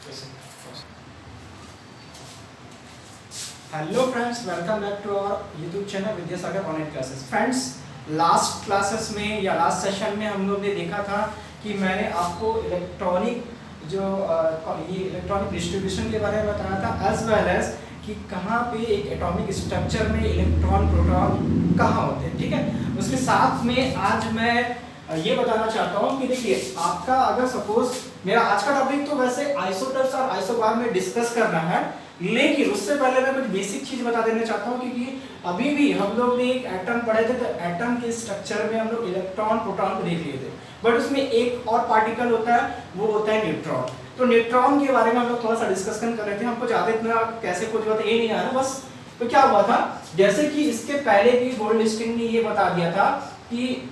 Hello friends, welcome back to our YouTube channel Vidyasagar online classes. Friends, last classes में या last session में हम लोग ने देखा था कि मैंने आपको इलेक्ट्रॉनिक ये इलेक्ट्रॉनिक डिस्ट्रीब्यूशन के बारे में बताया था, एज वेल एज कि कहाँ पे एक एटॉमिक स्ट्रक्चर में इलेक्ट्रॉन प्रोटॉन कहाँ होते हैं। ठीक है, उसके साथ में आज मैं ये बताना चाहता हूँ कि देखिए, आपका अगर सपोज मेरा आज का टॉपिक तो वैसे आइसोटोप्स और आइसोबार में डिस्कस करना है, लेकिन उससे पहले मैं कुछ बेसिक चीज बता देना चाहता हूँ, क्योंकि अभी भी हम लोग ने एक एटम पढ़े थे, तो एटम के स्ट्रक्चर में हम लोग इलेक्ट्रॉन प्रोटॉन को देख लिए थे, बट उसमें एक और पार्टिकल होता है, वो होता है न्यूट्रॉन। तो न्यूट्रॉन के बारे में हम लोग थोड़ा सा डिस्कशन कर रहे थे, हमको ज्यादा इतना कैसे कुछ बात ये नहीं आ रहा बस। तो क्या हुआ था, जैसे कि इसके पहले भी गोल्डस्टीन ने ये बता दिया था कि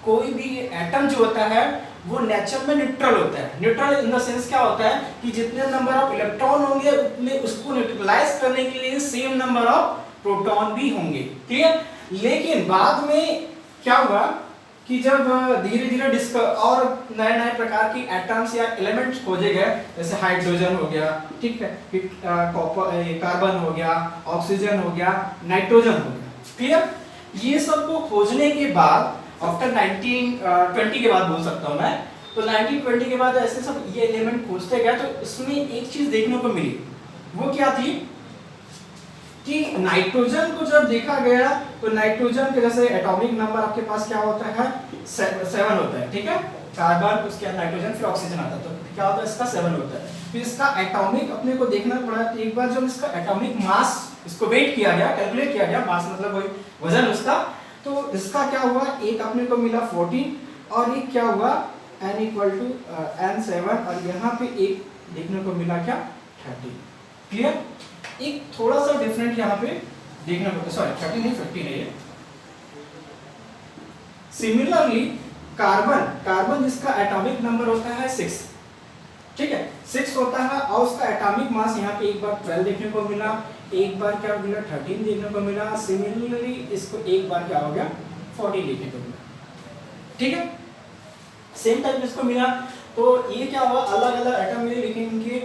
कोई भी एटम जो होता है वो नेचर में न्यूट्रल होता है। न्यूट्रल इन द सेंस क्या होता है कि जितने नंबर ऑफ इलेक्ट्रॉन होंगे उतने उसको न्यूट्रलाइज करने के लिए सेम नंबर ऑफ प्रोटॉन भी होंगे। क्लियर? लेकिन बाद में क्या हुआ कि जब धीरे धीरे और नए नए प्रकार की एटम्स या एलिमेंट्स खोजे गए, जैसे हाइड्रोजन हो गया, ठीक है, कार्बन हो गया, ऑक्सीजन हो गया, नाइट्रोजन हो गया। क्लियर? ये सब को खोजने के बाद आफ्टर 1920 के बाद बोल सकता हूँ मैं, तो 1920 के बाद ऐसे सब ये एलिमेंट खोजते गए, तो इसमें एक चीज देखने को मिली। वो क्या थी कि नाइट्रोजन को जब देखा गया तो नाइट्रोजन के जैसे एटॉमिक नंबर आपके पास क्या होता है, 7 होता है। ठीक है, कार्बन, उसके बाद नाइट्रोजन, फिर ऑक्सीजन आता है, तो क्या होता है, इसका 7 होता है। फिर इसका एटॉमिक अपने को देखना पड़ा, तो एक बार जब इसका एटॉमिक मास, इसको वेट किया गया, कैलकुलेट किया गया, मास मतलब वही वजन उसका, तो इसका क्या हुआ, एक अपने को मिला 14 और एक क्या हुआ n इक्वल टू n7, और यहाँ पे एक देखने को मिला क्या, 30। क्लियर? एक थोड़ा सा डिफरेंट यहाँ पे देखने को, सॉरी 30 नहीं, 15 है ये। सिमिलरली कार्बन जिसका एटॉमिक नंबर होता है 6, ठीक है, 6 होता है, और उसका एटॉमिक मास यहाँ पे एक बार 12 देखने को मिला, एक बार क्या मिला, 13 देखने को मिला। सिमिलरली इसको एक बार क्या हो गया, 14 देखने को मिला। ठीक है, सेम टाइप इसको मिला। तो ये क्या हुआ, अलग अलग एटम मिले, लेकिन इनके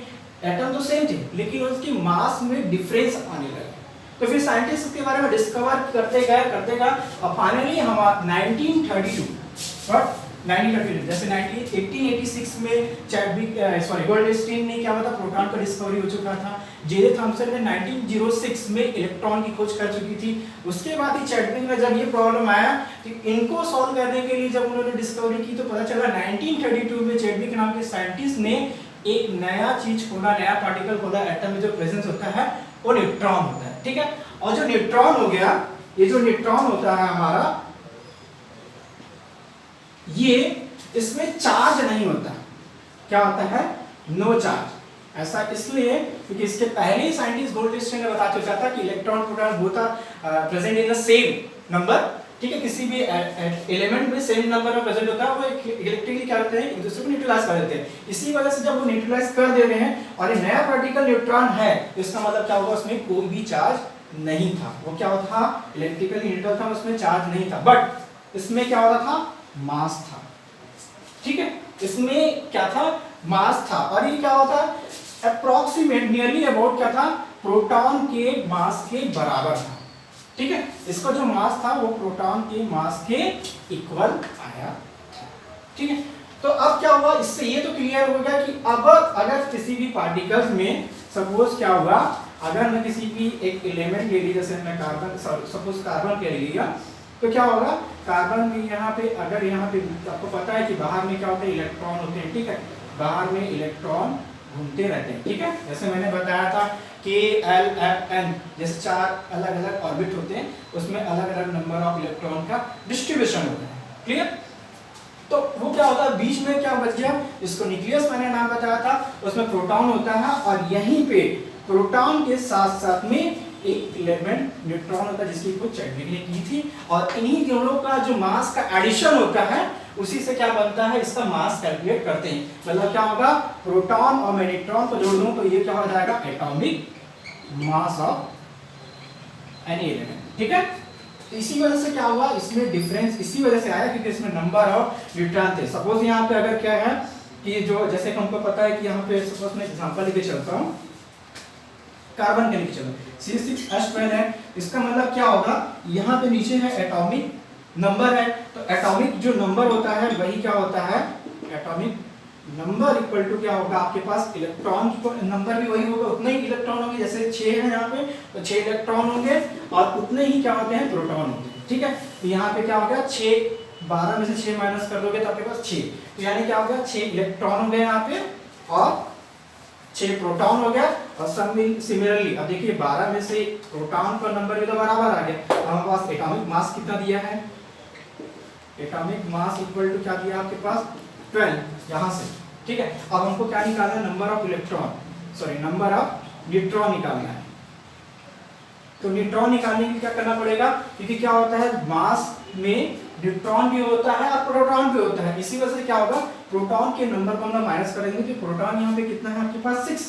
एटम तो सेम थे, लेकिन उसकी मास में डिफरेंस आने लगा। तो फिर साइंटिस्ट इसके बारे में डिस्कवर करते गए, और फाइनली हम 1932 जैसे 1886 में गोल्डस्टीन ने क्या बताया, प्रोटॉन का डिस्कवरी हो चुका था। जे थॉमसन ने 1906 में इलेक्ट्रॉन की खोज कर चुकी थी। उसके बाद ही चैडविक में जब ये प्रॉब्लम आया कि इनको सॉल्व करने के लिए जब उन्होंने डिस्कवरी की, तो पता चला 1932 में चैडविक नाम के साइंटिस्ट ने एक नया चीज खोला, नया पार्टिकल खोला, एटम में जो प्रेजेंस होता है वो न्यूट्रॉन होता है। ठीक है, और जो न्यूट्रॉन हो गया, ये जो न्यूट्रॉन होता है हमारा, ये इसमें चार्ज नहीं होता। क्या होता है, नो चार्ज। ऐसा इसलिए क्योंकि इसके पहले ही साइंटिस्ट गोल्डस्टीन ने बता चुका था कि electron proton both are present in the same number. ठीक है, किसी भी एलिमेंट में सेम नंबर में प्रेजेंट होता है, वो इलेक्ट्रिकली क्या करते हैं, एक दूसरे को न्यूट्रलाइज कर देते हैं। इसी वजह से जब वो न्यूट्रलाइज कर दे रहे हैं और ये नया पार्टिकल न्यूट्रॉन है, तो इसका मतलब क्या होगा, उसमें कोई भी चार्ज नहीं था। वो क्या होता था, इलेक्ट्रिकली न्यूट्रल था, उसमें चार्ज नहीं था, बट इसमें क्या होता था, मास था। ठीक है, इसमें क्या था, मास था, और ये क्या होता है, अप्रोक्सीमेट नियरली अबाउट क्या था, प्रोटॉन के मास के बराबर था। ठीक है, इसका जो मास था वो प्रोटॉन के मास के इक्वल आया। ठीक है, तो अब क्या हुआ, इससे ये तो क्लियर हो गया कि अब अगर किसी भी पार्टिकल्स में सपोज क्या हुआ, अगर मैं किसी भी एक एलिमेंट ले लिया, जैसे मैं कार्बन, सपोज कार्बन ले लिया, तो क्या होगा, कार्बन में यहाँ पे, अगर यहाँ पे आपको पता है कि बाहर में क्या होता है, इलेक्ट्रॉन होते हैं। ठीक है, बाहर में इलेक्ट्रॉन घूमते रहते हैं। ठीक है, जैसे मैंने बताया था K, L, M, N जैसे 4 अलग अलग ऑर्बिट होते हैं, उसमें अलग अलग नंबर ऑफ इलेक्ट्रॉन का डिस्ट्रीब्यूशन होता है। क्लियर? तो वो क्या होता है, बीच में क्या बच गया, इसको न्यूक्लियस मैंने नाम बताया था, उसमें प्रोटॉन होता है, और यहीं पे प्रोटॉन के साथ साथ में एक एलिमेंट न्यूट्रॉन होता है, जिसकी खोज चैडविक ने की थी। और इन्हीं दोनों का जो मास का एडिशन होता है, उसी से क्या बनता है, इसका मास कैलकुलेट करते हैं। मतलब क्या होगा, प्रोटॉन और मैं न्यूट्रॉन को जोड़ दूं तो ये क्या हो जाएगा, atomic mass of any element. ठीक है, तो इसी वजह से क्या हुआ, इसमें डिफरेंस इसी वजह से आया क्योंकि इसमें नंबर ऑफ न्यूट्रॉन थे। सपोज यहाँ पे अगर क्या है कि जो जैसे कि हमको पता है कि यहाँ पे सपोज मैं एग्जांपल लेके चलता हूँ, कार्बन के लेके चलो C6H12 है, इसका मतलब क्या होगा, यहाँ पे नीचे है एटॉमिक नंबर है, तो एटॉमिक जो नंबर होता है वही क्या होता है, एटॉमिक नंबर इक्वल टू क्या होगा आपके पास इलेक्ट्रॉन नंबर भी वही होगा, उतने ही इलेक्ट्रॉन होंगे, जैसे 6 है यहाँ पे तो 6 इलेक्ट्रॉन होंगे और उतने ही क्या होते हैं प्रोटॉन होंगे, ठीक है। तो यहाँ पे क्या हो गया 6, 12 में से 6 माइनस कर दोगे तो आपके पास 6, तो यानी क्या हो गया 6 इलेक्ट्रॉन हो गए यहाँ पे और 6 प्रोटॉन हो गया। और सिमिलरली अब देखिए 12 में से प्रोटॉन का नंबर भी तो बराबर आ गया, हमारे पास एटॉमिक मास कितना दिया है, एटॉमिक मास इक्वल टू क्या दिया आपके पास 12 यहाँ से, ठीक है। अब हमको क्या निकालना है, number of electron, sorry number of neutron निकालना है। तो न्यूट्रॉन निकालने के लिए क्या करना पड़ेगा, क्योंकि क्या होता है मास में न्यूट्रॉन भी होता है और प्रोटॉन भी होता है, इसी वजह से क्या होगा प्रोटॉन के नंबर को हम माइनस करेंगे, तो प्रोटॉन यहाँ पे कितना है आपके पास 6,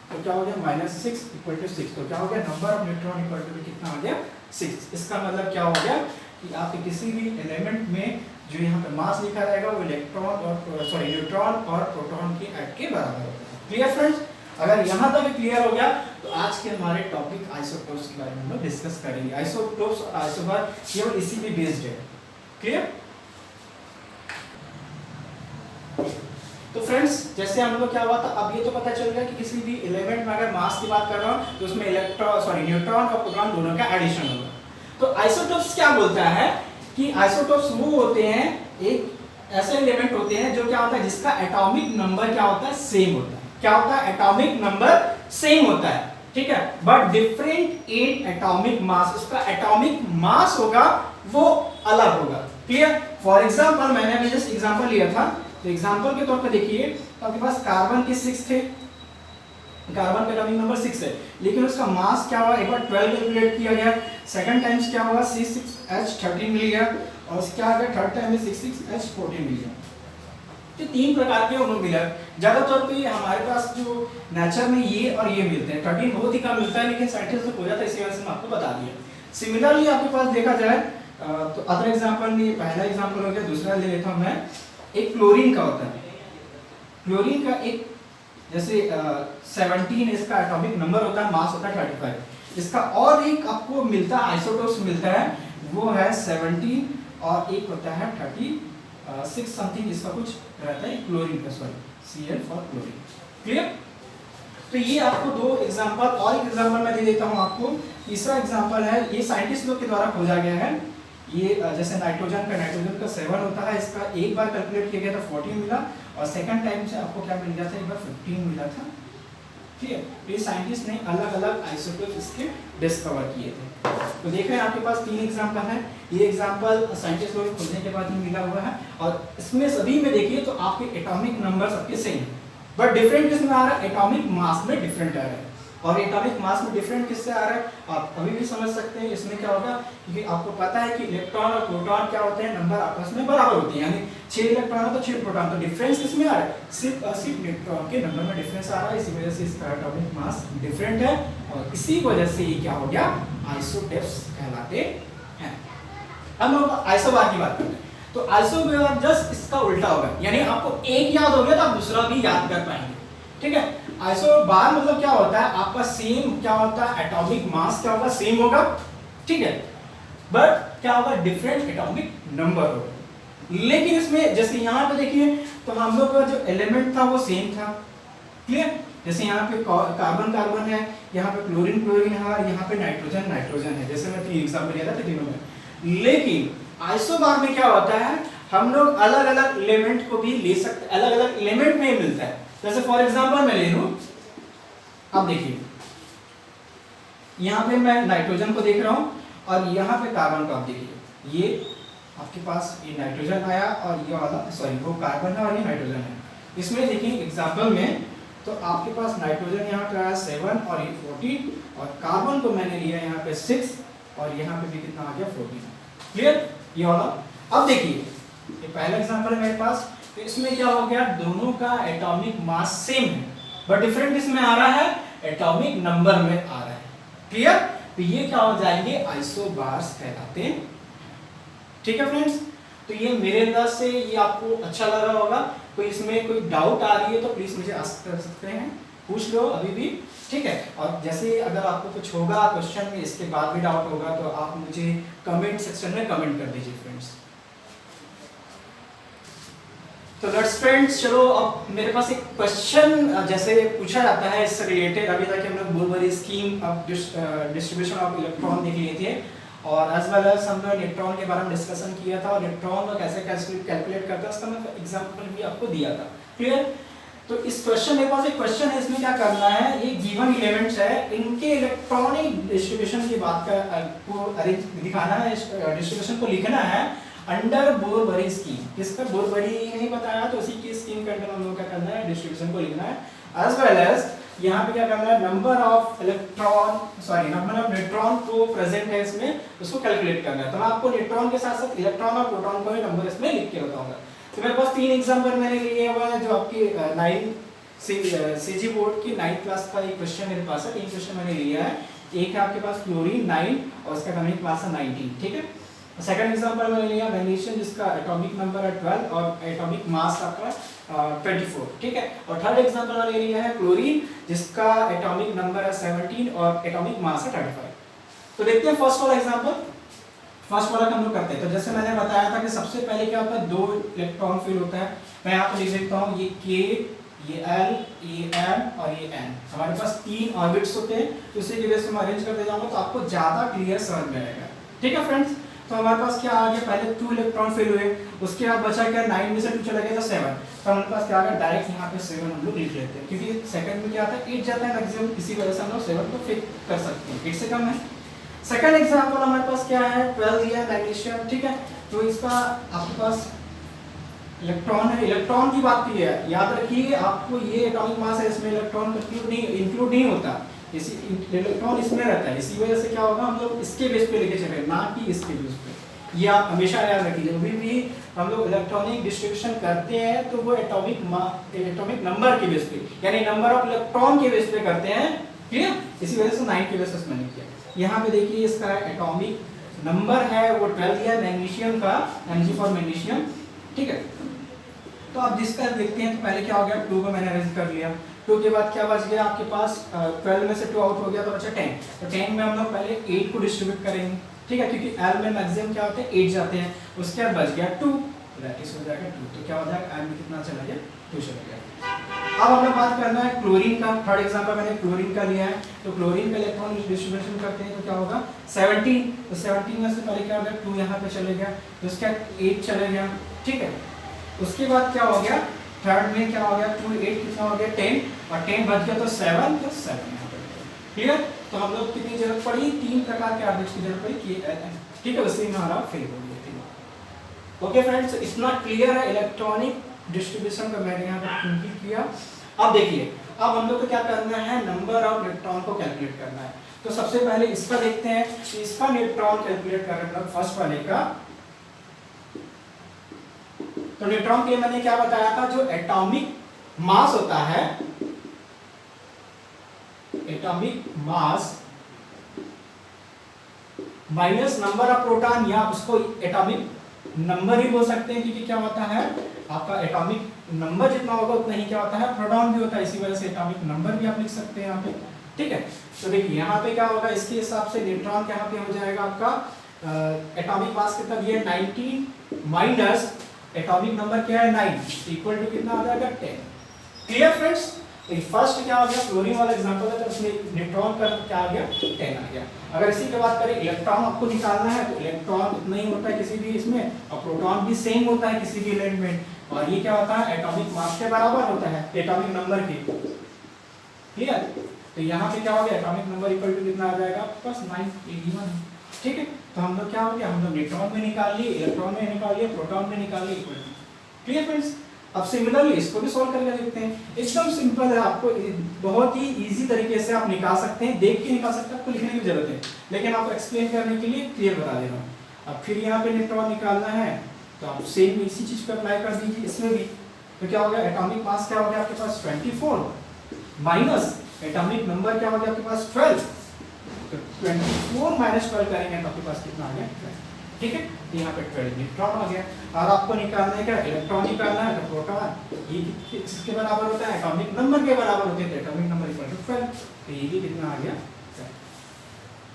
तो क्या हो गया -6 इक्वल टू 6, तो क्या हो गया number of neutron equal to कितना हो गया 6। इसका मतलब क्या हो गया कि आप किसी भी एलिमेंट में जो यहाँ पे मास लिखा रहेगा वो इलेक्ट्रॉन और सॉरी न्यूट्रॉन और प्रोटॉन के ऐड के बराबर होगा। क्लियर फ्रेंड्स, अगर यहाँ तक क्लियर हो गया तो आज के हमारे टॉपिक आइसोटोप्स के बारे में हम लोग डिस्कस करेंगे। आइसोटोप्स और आइसोबार केवल इसी पे बेस्ड है। क्लियर, तो फ्रेंड्स जैसे हम लोग क्या हुआ था, अब ये तो पता चल गया कि किसी भी एलिमेंट में अगर मास की बात कर रहा हूँ तो उसमें न्यूट्रॉन और प्रोटॉन दोनों का एडिशन होगा। तो आइसोटोप्स क्या बोलता है कि आइसोटोप्स वो होते हैं, एक ऐसे एलिमेंट होते हैं जो क्या होता है जिसका एटॉमिक नंबर क्या होता है सेम होता है। क्या होता है, एटॉमिक नंबर सेम होता है, ठीक है, but different in atomic mass, उसका एटॉमिक मास होगा वो अलग होगा। क्लियर, फॉर एग्जांपल मैंने अभी जस्ट एग्जांपल लिया था, तो एग्जांपल के तौर पे देखिए तो आपके पास कार्बन के 6 थे, कार्बन का एटॉमिक नंबर 6 है, लेकिन उसका मास क्या हुआ, एक बार 12 कैलकुलेट किया गया, सेकंड टाइम्स क्या हुआ C6H13 मिल गया और क्या आ गया थर्ड टाइम में C6H14 मिल गया। तो 3 प्रकार के उन्होंने मिला। ज्यादातर पे हमारे पास जो नेचर में ये और ये मिलते हैं, 13 बहुत ही कम मिलता है, लेकिन साइंटिस्ट ने खोजा था इसी वजह से मैं आपको बता दिया। सिमिलरली आपके पास देखा जाए तो अदर एग्जांपल में पहला एग्जांपल हो गया, दूसरा ले लेता हूं मैं, एक क्लोरीन का होता है। क्लोरीन का एक जैसे 17 इसका एटॉमिक नंबर होता है, मास होता है 35। इसका और एक आपको मिलता है आइसोटोप्स मिलता है, वो है 17 और एक होता है 36 समथिंग, इसका कुछ रहता है क्लोरीन का, sorry Cl for chlorine. Clear, तो ये आपको 2 एग्जांपल और एक एग्जांपल मैं दे देता हूं आपको। तीसरा एग्जांपल है, ये साइंटिस्ट लोग के द्वारा खोजा गया है, ये जैसे नाइट्रोजन का 7 होता है, इसका एक बार कैलकुलेट किया गया था 14 मिला और सेकंड टाइम से आपको क्या मिल गया था, एक बार 15 मिला था। ठीक है, तो ये साइंटिस्ट ने अलग अलग आइसोटोप इसके डिस्कवर किए थे। तो देख रहे हैं आपके पास 3 एग्जांपल है, ये एग्जांपल साइंटिस्ट लोग खोजने के बाद ही मिला हुआ है और इसमें सभी में देखिए तो आपके एटॉमिक नंबर सबके सेम है, बट डिफरेंट किसमें आ रहा है, एटॉमिक मास में डिफरेंट आ रहा है। और एटॉमिक मास में डिफरेंट किससे आ रहा है, आप अभी भी समझ सकते हैं इसमें क्या होगा, क्योंकि आपको पता है कि इलेक्ट्रॉन और प्रोटॉन क्या होते हैं, नंबर आपस में बराबर होते हैं, यानी 6 इलेक्ट्रॉन तो 6 प्रोटॉन, तो डिफरेंस किसमें आ रहा है, सिर्फ न्यूट्रॉन के नंबर में डिफरेंस आ रहा है, इसी वजह से इसका एटॉमिक मास डिफरेंट है और इसी वजह से ये क्या हो गया, आइसोटोप्स कहलाते हैं। हम लोग आइसोबार की बात करते हैं, तो आइसोबार जस्ट इसका उल्टा होगा, यानी आपको एक याद हो गया तो आप दूसरा भी याद कर पाएंगे। ठीक है, आइसोबार मतलब क्या होता है, आपका सेम क्या होता है, एटॉमिक मास क्या होगा, सेम होगा, ठीक है, बट क्या होगा, डिफरेंट एटॉमिक नंबर होगा। लेकिन इसमें जैसे यहाँ पे देखिए तो हम लोग का जो एलिमेंट था वो सेम था। क्लियर, जैसे यहाँ पे कार्बन कार्बन है, यहाँ पे क्लोरीन क्लोरीन है और यहाँ पे नाइट्रोजन नाइट्रोजन है, जैसे मैं 3 एग्जांपल लिया था तीनों में। लेकिन आइसोबार में क्या होता है, हम लोग अलग अलग एलिमेंट को भी ले सकते, अलग अलग एलिमेंट में मिलता है। जैसे फॉर एग्जांपल मैं ले लूं, अब देखिए यहाँ पे मैं नाइट्रोजन को देख रहा हूँ और यहाँ पे कार्बन को आप देखिए, ये आपके पास ये नाइट्रोजन आया और ये वाला सॉरी वो कार्बन है और ये नाइट्रोजन है। इसमें देखिए एग्जांपल में तो आपके पास नाइट्रोजन यहाँ पे आया 7 और ये 14 और कार्बन को मैंने लिया यहाँ पे 6 और यहाँ पे भी कितना आ गया 14। क्लियर, ये वाला। अब देखिए ये पहला एग्जांपल है मेरे पास, तो इसमें क्या हो गया, दोनों का एटॉमिक मास सेम है बट डिफरेंट किसमें आ रहा है, एटॉमिक नंबर में आ रहा है। क्लियर, तो ये क्या हो जाएंगे, आइसोबार्स कहलाते हैं। ठीक है फ्रेंड्स, तो ये मेरे अंदाज से ये आपको अच्छा लगा होगा। कोई इसमें कोई डाउट आ रही है तो प्लीज मुझे आस्क कर सकते हैं, पूछ लो अभी भी, ठीक है। और जैसे अगर आपको कुछ होगा क्वेश्चन में, इसके बाद भी डाउट होगा तो आप मुझे कमेंट सेक्शन में कमेंट कर दीजिए फ्रेंड्स। तो लेट्स फ्रेंड्स, चलो अब मेरे पास एक क्वेश्चन जैसे पूछा जाता है इससे रिलेटेड, अभी तक हम लोग Bohr Bury scheme of distribution of electron देख लिए थे, और एज वेल एज हम लोग न्यूट्रॉन के बारे में डिस्कशन किया था, और न्यूट्रॉन को कैसे कैलकुलेट करता है उसका मैं एग्जांपल भी आपको दिया था, क्लियर। तो इस क्वेश्चन, मेरे पास एक क्वेश्चन है, इसमें क्या करना है, ये गिवन एलिमेंट्स है, इनके इलेक्ट्रॉनिक डिस्ट्रीब्यूशन की बात का को दिखाना है, डिस्ट्रीब्यूशन को लिखना है अंडर बोरबरी स्कीम। किसका बोरबरी नहीं बताया तो उसी की स्कीम के अंदर हम लोग क्या करना है, डिस्ट्रीब्यूशन को लिखना है, एज वेल एज यहाँ पे क्या करना है, नंबर ऑफ न्यूट्रॉन को प्रेजेंट है इसमें, उसको कैलकुलेट करना है। तो मैं आपको न्यूट्रॉन के साथ साथ इलेक्ट्रॉन और प्रोटॉन को भी नंबर इसमें लिख के बताऊंगा। तो मेरे पास 3 एग्जांपल मैंने लिए हुए हैं, जो आपकी 9 सीजी बोर्ड की 9th क्लास का एक क्वेश्चन मेरे पास है, 3 क्वेश्चन मैंने लिया है। एक है आपके पास क्लोरीन 9 और उसका कमिंग क्लास है 19, ठीक है। सेकंड एग्जांपल मैंने लिया मैग्नीशियम, जिसका एटॉमिक नंबर है 12 और एटॉमिक मास आपका 24, ठीक है। और थर्ड एग्जांपल मैंने लिया है क्लोरीन, जिसका एटॉमिक नंबर है 17 और एटॉमिक मास है 35। तो देखते हैं फर्स्ट वाला एग्जांपल, फर्स्ट वाला हम लोग करते हैं। तो जैसे मैंने बताया था कि सबसे पहले क्या होता है, 2 इलेक्ट्रॉन फील होता है। मैं यहाँ पे लिख देता हूँ, ये K, ये L, ये M और ये N। हमारे पास 3 ऑर्बिट्स होते हैं, तो इसी की वजह से मैं अरेंज करते जाऊंगा तो आपको ज्यादा क्लियर समझ में आएगा, ठीक है फ्रेंड्स। तो हमारे पास क्या आ गया, पहले 2 इलेक्ट्रॉन फेल हुए, उसके बाद बचा क्या, 9 में से 2 चला गया तो 7। तो हमारे पास क्या आ गया, डायरेक्ट यहाँ पे 7 हम लोग लिख लेते हैं, क्योंकि सेकंड में क्या आता है 8 जाता है मैक्सिमम, इसी वजह से हम लोग 7 को फिक्स कर सकते हैं, 8 से कम है। सेकंड एग्जांपल हमारे पास क्या है, 12 दिया मैग्नीशियम, ठीक है। तो इसका आपके पास इलेक्ट्रॉन है, इलेक्ट्रॉन की बात की है, याद रखिए आपको ये एटॉमिक मास है, इसमें इलेक्ट्रॉन इंक्लूड नहीं होता, इसी इलेक्ट्रॉन इसमें रहता है, इसी वजह से क्या होगा, हम लोग इसके बेस पे लेके चले, ना कि इसके बेस पे। ये आप हमेशा याद रखिए, जब भी हम लोग इलेक्ट्रॉनिक डिस्ट्रीब्यूशन करते हैं तो वो एटॉमिक नंबर के बेस पे, यानी नंबर ऑफ इलेक्ट्रॉन के बेस पे करते हैं, क्लियर। इसी वजह से 9 के बेस पे मैंने किया। यहाँ पे देखिए इसका एटॉमिक नंबर है वो 12 दिया मैग्नीशियम का, Mg फॉर मैग्नीशियम, ठीक है। तो आप जिसका देखते हैं, तो पहले क्या हो गया, 2 को मैंने अरेंज कर लिया, 2 के बाद क्या बच गया आपके पास, 12 में से 2 आउट हो गया तो बचा 10। तो 10 में हम लोग पहले 8 को डिस्ट्रीब्यूट करेंगे, ठीक है, क्योंकि L में मैक्सिमम क्या होते हैं 8 जाते हैं, उसके बाद बच गया 2, दैट इज हो जाएगा 2। तो क्या हो जाएगा, L में कितना चला गया, 2 चला गया। अब हमें बात करना है क्लोरीन का, थर्ड एग्जांपल मैंने क्लोरीन का लिया है। तो क्लोरीन का इलेक्ट्रॉन डिस्ट्रीब्यूशन करते हैं तो क्या होगा, 17। तो 17 में से पहले क्या हो गया, 2 यहाँ पे चले गया, तो उसका 8 चले गया, ठीक है। उसके बाद क्या हो गया, थर्ड में क्या हो गया, 2 8 कितना हो गया 10, और 10 बच गया तो 7 प्लस 7 यहाँ पे, क्लियर। तो हम लोग कितनी जरूरत पड़ी, 3 प्रकार के ऑर्बिट्स की जरूरत पड़ी, ठीक है, उसी में हमारा फिल हो गया, ठीक है। ओके फ्रेंड्स, इतना क्लियर है इलेक्ट्रॉनिक डिस्ट्रीब्यूशन का, मैंने यहाँ पर कंप्लीट किया। अब देखिए, अब हम लोग को क्या करना है, नंबर ऑफ इलेक्ट्रॉन को कैलकुलेट करना है। तो सबसे पहले इसका देखते हैं, इसका न्यूट्रॉन कैलकुलेट कर रहे हैं फर्स्ट वाले का। तो न्यूट्रॉन के लिए मैंने क्या बताया था, जो एटॉमिक मास होता है, atomic mass minus number of proton, या उसको एटॉमिक नंबर ही बोल सकते हैं, क्योंकि क्या होता है आपका एटॉमिक नंबर जितना होगा उतना ही क्या होता है, प्रोटॉन भी होता है, इसी वजह से एटॉमिक नंबर भी आप लिख सकते हैं यहाँ पे, ठीक है। तो देखिए यहाँ पे क्या होगा, इसके हिसाब से न्यूट्रॉन यहाँ पे हो जाएगा आपका एटॉमिक मास कितना दिया है 19 माइनस एटॉमिक नंबर क्या है 9 इक्वल टू कितना आ जाएगा 10, क्लियर फ्रेंड्स। फर्स्ट क्या हो गया, क्लोरीन वाला एग्जांपल है, तो उसमें न्यूट्रॉन का क्या आ गया 10 आ गया। अगर इसी के बात करें इलेक्ट्रॉन आपको निकालना है, तो इलेक्ट्रॉन उतना ही होता है किसी भी इसमें, और प्रोटॉन भी सेम होता है किसी भी एलिमेंट, और ये क्या होता है एटॉमिक मास के बराबर होता है एटॉमिक नंबर के, क्लियर। तो यहाँ पे क्या हो गया, एटॉमिक नंबर इक्वल टू कितना आ जाएगा बस 981, ठीक है। तो हम लोग क्या हो गया, हम लोग न्यूट्रॉन में निकाल लिए, इलेक्ट्रॉन में निकाल लिए, प्रोटॉन में निकाल लिए, इक्वल टू, क्लियर फ्रेंड्स। अब सिमिलरली इसको भी सॉल्व करके देखते हैं, एकदम सिंपल है, आपको बहुत ही इजी तरीके से आप निकाल सकते हैं, देख के निकाल सकते हैं, आपको लिखने की जरूरत है, लेकिन आपको एक्सप्लेन करने के लिए क्लियर बता दे रहा हूँ। अब फिर यहाँ पे न्यूट्रॉन निकालना है, तो आप सेम इसी चीज पर अप्लाई कर दीजिए इसमें भी। तो क्या हो गया, एटॉमिक मास क्या हो गया आपके पास 24 माइनस एटॉमिक नंबर क्या हो गया आपके पास 12, तो 24 माइनस 12 करेंगे तो आपके पास कितना आ गया 12, ठीक है, तो यहाँ पे 12 न्यूट्रॉन आ गया। और आपको निकालना है क्या, इलेक्ट्रॉन निकालना है, तो प्रोटॉन ये किसके बराबर होता है, एटॉमिक नंबर के बराबर होते हैं, एटॉमिक नंबर इक्वल टू 12, तो ये भी कितना आ गया।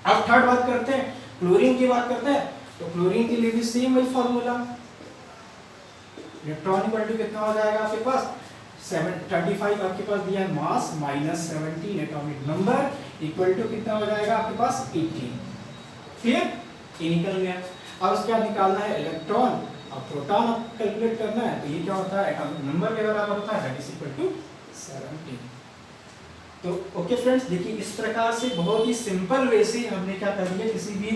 अब थर्ड बात करते हैं, क्लोरीन की बात करते हैं। तो क्लोरीन के लिए भी सेम वही फॉर्मूला, इलेक्ट्रॉन इक्वल टू कितना हो जाएगा आपके पास 735 आपके पास दिया है mass minus 17 atomic number equal to कितना हो जाएगा आपके पास 18। फिर ये निकल गया। अब उसके बाद निकालना है इलेक्ट्रॉन और प्रोटॉन कैलकुलेट करना है, तो ये क्या होता है, एटॉमिक नंबर के बराबर होता है, दैट इज इक्वल टू 17। तो ओके फ्रेंड्स, देखिए इस प्रकार से बहुत ही सिंपल वे से हमने क्या कर दिया, किसी भी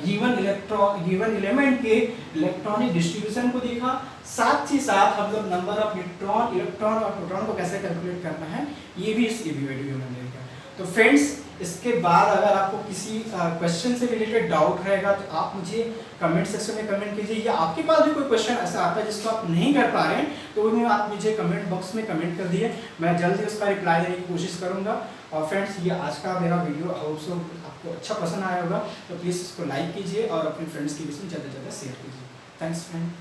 गिवन एलिमेंट के इलेक्ट्रॉनिक डिस्ट्रीब्यूशन को देखा, साथ ही साथ हम लोग नंबर ऑफ न्यूट्रॉन, इलेक्ट्रॉन और प्रोटॉन को कैसे कैलकुलेट करना है ये भी इस वीडियो में देखा। तो फ्रेंड्स, इसके बाद अगर आपको किसी क्वेश्चन से रिलेटेड डाउट रहेगा तो आप मुझे कमेंट सेक्शन में कमेंट कीजिए, या आपके पास भी कोई क्वेश्चन ऐसा आता है जिसको आप नहीं कर पा रहे हैं तो उन्हें आप मुझे कमेंट बॉक्स में कमेंट कर दिए, मैं जल्दी उसका रिप्लाई देने की कोशिश करूंगा। और फ्रेंड्स, ये आज का मेरा वीडियो आपको अच्छा पसंद आया होगा, तो प्लीज़ इसको लाइक कीजिए और अपने फ्रेंड्स के बीच में ज़्यादा से ज़्यादा शेयर कीजिए। Thanks friend.